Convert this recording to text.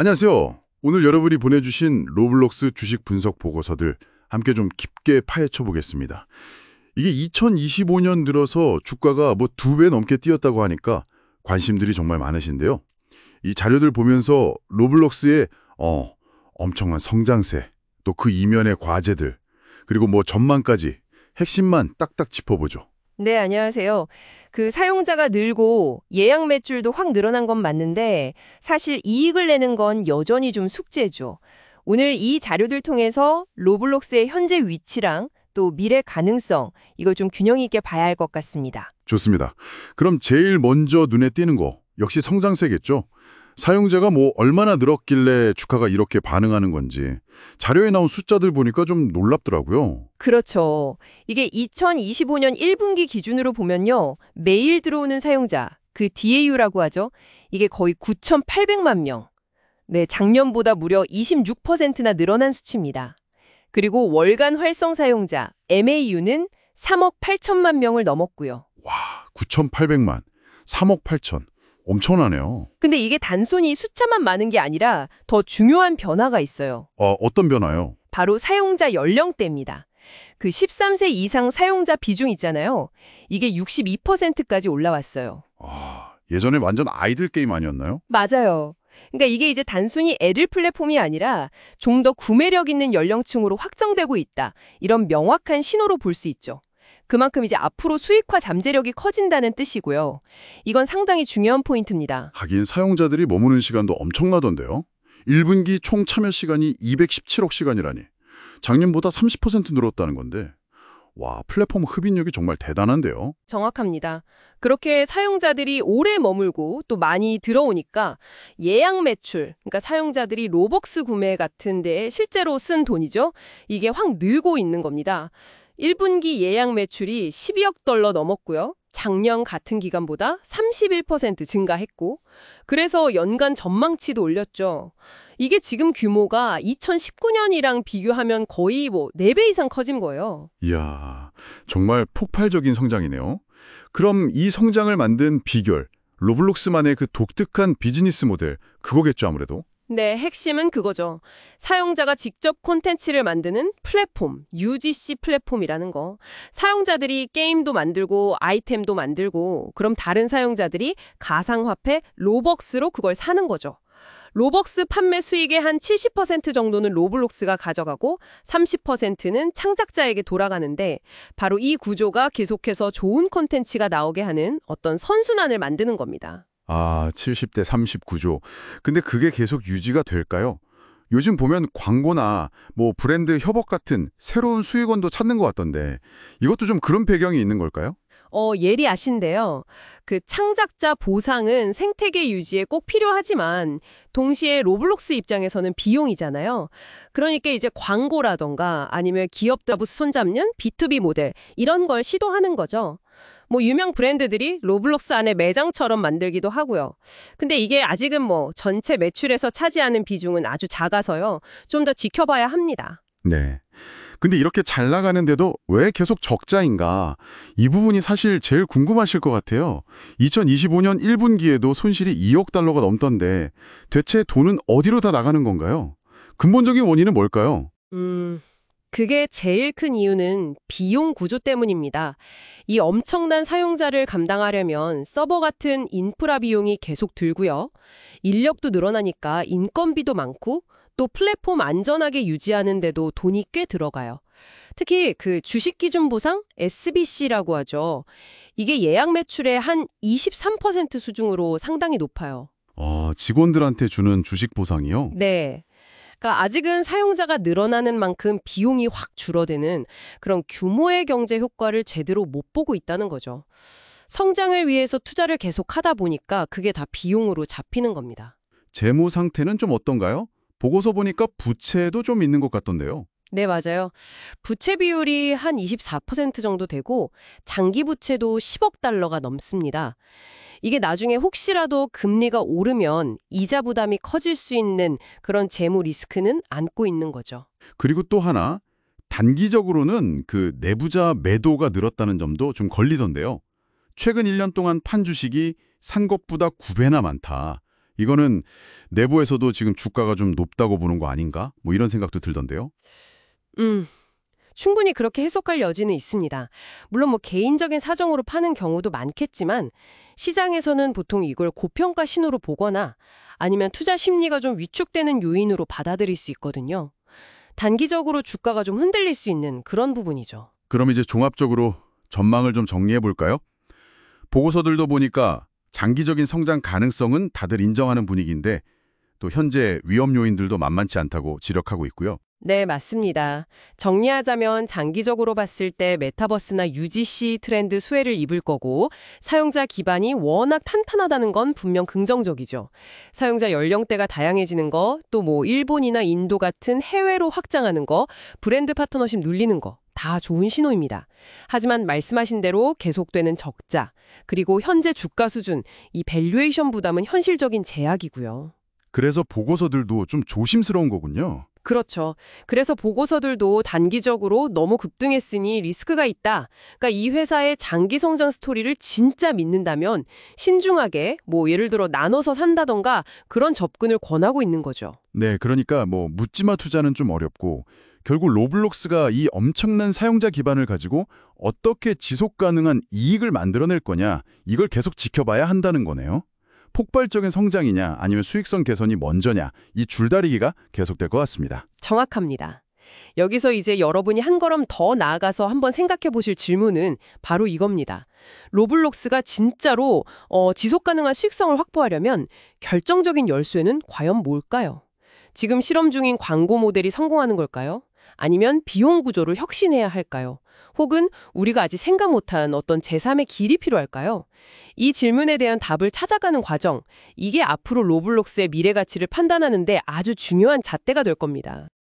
안녕하세요. 오늘 여러분이 보내주신 로블록스 주식 분석 보고서들 함께 좀 깊게 파헤쳐 보겠습니다. 이게 2025년 들어서 주가가 뭐 2배 넘게 뛰었다고 하니까 관심들이 정말 많으신데요. 이 자료들 보면서 로블록스의 엄청난 성장세, 또 그 이면의 과제들, 그리고 뭐 전망까지 핵심만 딱딱 짚어보죠. 네, 안녕하세요. 사용자가 늘고 예약 매출도 확 늘어난 건 맞는데 사실 이익을 내는 건 여전히 좀 숙제죠. 오늘 이 자료들 통해서 로블록스의 현재 위치랑 또 미래 가능성, 이걸 좀 균형 있게 봐야 할 것 같습니다. 좋습니다. 그럼 제일 먼저 눈에 띄는 거 역시 성장세겠죠? 사용자가 뭐 얼마나 늘었길래 주가가 이렇게 반응하는 건지 자료에 나온 숫자들 보니까 좀 놀랍더라고요. 그렇죠. 이게 2025년 1분기 기준으로 보면요. 매일 들어오는 사용자, DAU라고 하죠. 이게 거의 9,800만 명. 네, 작년보다 무려 26%나 늘어난 수치입니다. 그리고 월간 활성 사용자, MAU는 3억 8천만 명을 넘었고요. 와, 9,800만, 3억 8천. 엄청나네요. 근데 이게 단순히 숫자만 많은 게 아니라 더 중요한 변화가 있어요. 어떤 변화요? 바로 사용자 연령대입니다. 13세 이상 사용자 비중 있잖아요. 이게 62%까지 올라왔어요. 예전에 완전 아이들 게임 아니었나요? 맞아요. 그러니까 이게 이제 단순히 애들 플랫폼이 아니라 좀 더 구매력 있는 연령층으로 확정되고 있다. 이런 명확한 신호로 볼 수 있죠. 그만큼 이제 앞으로 수익화 잠재력이 커진다는 뜻이고요. 이건 상당히 중요한 포인트입니다. 하긴 사용자들이 머무는 시간도 엄청나던데요. 1분기 총 참여 시간이 217억 시간이라니. 작년보다 30% 늘었다는 건데. 와, 플랫폼 흡인력이 정말 대단한데요. 정확합니다. 그렇게 사용자들이 오래 머물고 또 많이 들어오니까 예약 매출, 그러니까 사용자들이 로벅스 구매 같은 데에 실제로 쓴 돈이죠. 이게 확 늘고 있는 겁니다. 1분기 예약 매출이 12억 달러 넘었고요. 작년 같은 기간보다 31% 증가했고, 그래서 연간 전망치도 올렸죠. 이게 지금 규모가 2019년이랑 비교하면 거의 4배 이상 커진 거예요. 이야, 정말 폭발적인 성장이네요. 그럼 이 성장을 만든 비결, 로블록스만의 그 독특한 비즈니스 모델, 그거겠죠 아무래도? 네, 핵심은 그거죠. 사용자가 직접 콘텐츠를 만드는 플랫폼, UGC 플랫폼이라는 거. 사용자들이 게임도 만들고 아이템도 만들고 그럼 다른 사용자들이 가상화폐 로벅스로 그걸 사는 거죠. 로벅스 판매 수익의 한 70% 정도는 로블록스가 가져가고 30%는 창작자에게 돌아가는데 바로 이 구조가 계속해서 좋은 콘텐츠가 나오게 하는 어떤 선순환을 만드는 겁니다. 70대 30 구조. 근데 그게 계속 유지가 될까요? 요즘 보면 광고나 뭐 브랜드 협업 같은 새로운 수익원도 찾는 것 같던데 이것도 좀 그런 배경이 있는 걸까요? 예리하신데요. 창작자 보상은 생태계 유지에 꼭 필요하지만 동시에 로블록스 입장에서는 비용이잖아요. 그러니까 이제 광고라던가 아니면 기업들 손잡는 B2B 모델 이런 걸 시도하는 거죠. 유명 브랜드들이 로블록스 안에 매장처럼 만들기도 하고요. 근데 이게 아직은 전체 매출에서 차지하는 비중은 아주 작아서요. 좀 더 지켜봐야 합니다. 네. 근데 이렇게 잘 나가는데도 왜 계속 적자인가? 이 부분이 사실 제일 궁금하실 것 같아요. 2025년 1분기에도 손실이 2억 달러가 넘던데 대체 돈은 어디로 다 나가는 건가요? 근본적인 원인은 뭘까요? 그게 제일 큰 이유는 비용 구조 때문입니다. 이 엄청난 사용자를 감당하려면 서버 같은 인프라 비용이 계속 들고요. 인력도 늘어나니까 인건비도 많고 또 플랫폼 안전하게 유지하는데도 돈이 꽤 들어가요. 특히 주식 기준 보상 SBC라고 하죠. 이게 예약 매출의 한 23% 수준으로 상당히 높아요. 직원들한테 주는 주식 보상이요? 네. 그러니까 아직은 사용자가 늘어나는 만큼 비용이 확 줄어드는 그런 규모의 경제 효과를 제대로 못 보고 있다는 거죠. 성장을 위해서 투자를 계속하다 보니까 그게 다 비용으로 잡히는 겁니다. 재무 상태는 좀 어떤가요? 보고서 보니까 부채도 좀 있는 것 같던데요. 네, 맞아요. 부채 비율이 한 24% 정도 되고 장기 부채도 10억 달러가 넘습니다. 이게 나중에 혹시라도 금리가 오르면 이자 부담이 커질 수 있는 그런 재무 리스크는 안고 있는 거죠. 그리고 또 하나, 단기적으로는 내부자 매도가 늘었다는 점도 좀 걸리던데요. 최근 1년 동안 판 주식이 산 것보다 9배나 많다. 이거는 내부에서도 지금 주가가 좀 높다고 보는 거 아닌가? 뭐 이런 생각도 들던데요. 충분히 그렇게 해석할 여지는 있습니다. 물론 뭐 개인적인 사정으로 파는 경우도 많겠지만 시장에서는 보통 이걸 고평가 신호로 보거나 아니면 투자 심리가 좀 위축되는 요인으로 받아들일 수 있거든요. 단기적으로 주가가 좀 흔들릴 수 있는 그런 부분이죠. 그럼 이제 종합적으로 전망을 좀 정리해 볼까요? 보고서들도 보니까 장기적인 성장 가능성은 다들 인정하는 분위기인데 또 현재 위험 요인들도 만만치 않다고 지적하고 있고요. 네, 맞습니다. 정리하자면 장기적으로 봤을 때 메타버스나 UGC 트렌드 수혜를 입을 거고 사용자 기반이 워낙 탄탄하다는 건 분명 긍정적이죠. 사용자 연령대가 다양해지는 거, 또 뭐 일본이나 인도 같은 해외로 확장하는 거, 브랜드 파트너십 눌리는 거. 다 좋은 신호입니다. 하지만 말씀하신 대로 계속되는 적자, 그리고 현재 주가 수준, 이 밸류에이션 부담은 현실적인 제약이고요. 그래서 보고서들도 좀 조심스러운 거군요. 그렇죠. 그래서 보고서들도 단기적으로 너무 급등했으니 리스크가 있다. 그러니까 이 회사의 장기 성장 스토리를 진짜 믿는다면 신중하게 뭐 예를 들어 나눠서 산다던가 그런 접근을 권하고 있는 거죠. 네, 그러니까 뭐 묻지마 투자는 좀 어렵고 결국 로블록스가 이 엄청난 사용자 기반을 가지고 어떻게 지속 가능한 이익을 만들어낼 거냐, 이걸 계속 지켜봐야 한다는 거네요. 폭발적인 성장이냐 아니면 수익성 개선이 먼저냐, 이 줄다리기가 계속될 것 같습니다. 정확합니다. 여기서 이제 여러분이 한 걸음 더 나아가서 한번 생각해 보실 질문은 바로 이겁니다. 로블록스가 진짜로 지속 가능한 수익성을 확보하려면 결정적인 열쇠는 과연 뭘까요? 지금 실험 중인 광고 모델이 성공하는 걸까요? 아니면 비용 구조를 혁신해야 할까요? 혹은 우리가 아직 생각 못한 어떤 제3의 길이 필요할까요? 이 질문에 대한 답을 찾아가는 과정, 이게 앞으로 로블록스의 미래 가치를 판단하는 데 아주 중요한 잣대가 될 겁니다.